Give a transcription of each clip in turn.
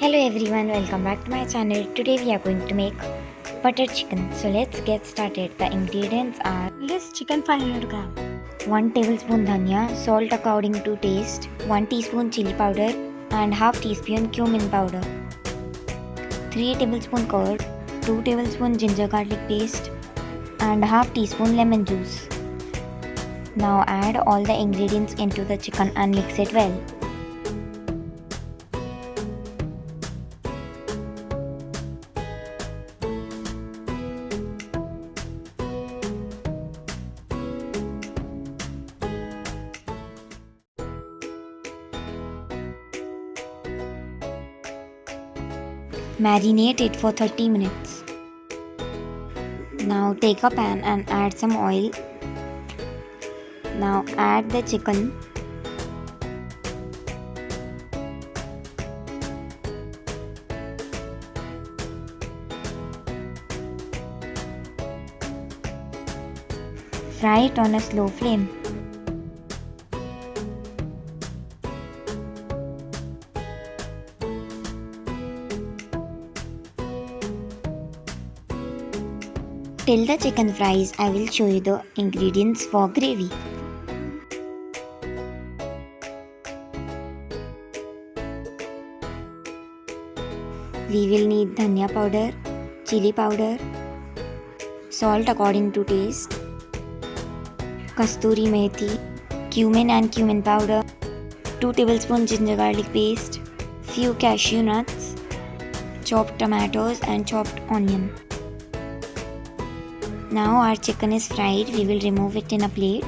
Hello everyone, welcome back to my channel. Today we are going to make butter chicken. So let's get started. The ingredients are This chicken 500 gram, 1 tablespoon dhania, salt according to taste, 1 teaspoon chili powder and half teaspoon cumin powder, 3 tablespoon curd, 2 tablespoon ginger garlic paste and half teaspoon lemon juice. Now add all the ingredients into the chicken and mix it well. Marinate it for 30 minutes. Now take a pan and add some oil. Now add the chicken. Fry it on a slow flame. Till the chicken fries, I will show you the ingredients for gravy. We will need dhania powder, chili powder, salt according to taste, kasturi methi, cumin and cumin powder, 2 tablespoons ginger garlic paste, few cashew nuts, chopped tomatoes and chopped onion. Now our chicken is fried, we will remove it in a plate.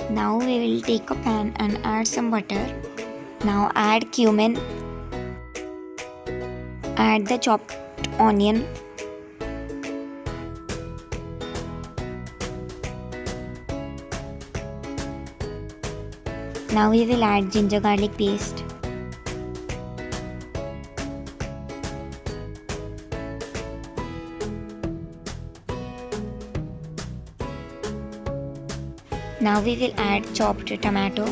Now we will take a pan and add some butter. Now add cumin, add the chopped onion, now we will add ginger garlic paste. Now we will add chopped tomato.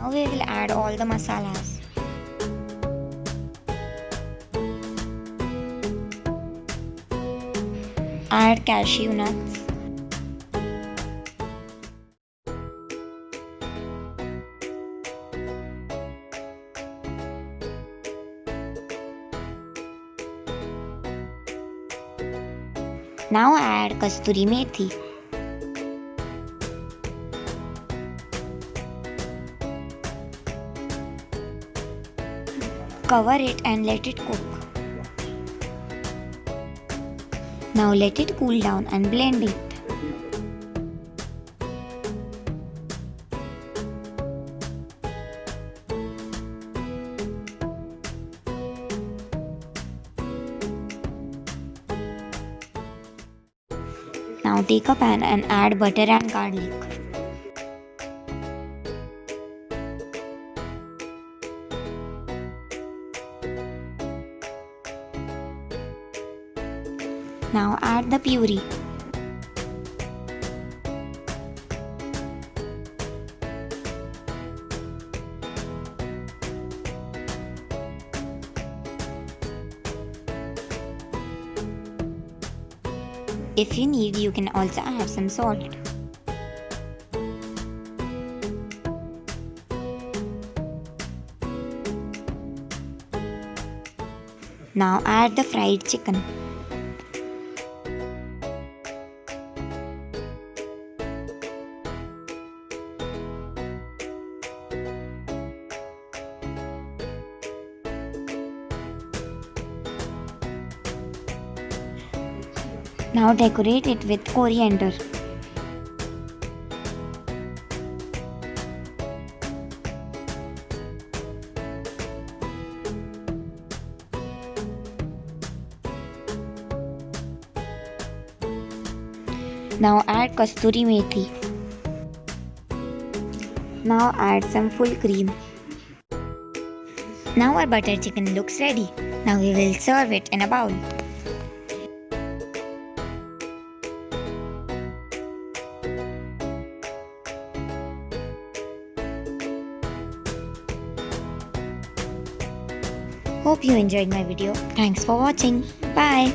Now we will add all the masalas. Add cashew nuts. Now add kasturi methi. Cover it and let it cook. Now let it cool down and blend it. Now take a pan and add butter and garlic. Now add the puree. If you need, you can also add some salt. Now add the fried chicken. Now decorate it with coriander. Now add kasturi methi. Now add some full cream. Now our butter chicken looks ready. Now we will serve it in a bowl. Hope you enjoyed my video. Thanks for watching. Bye.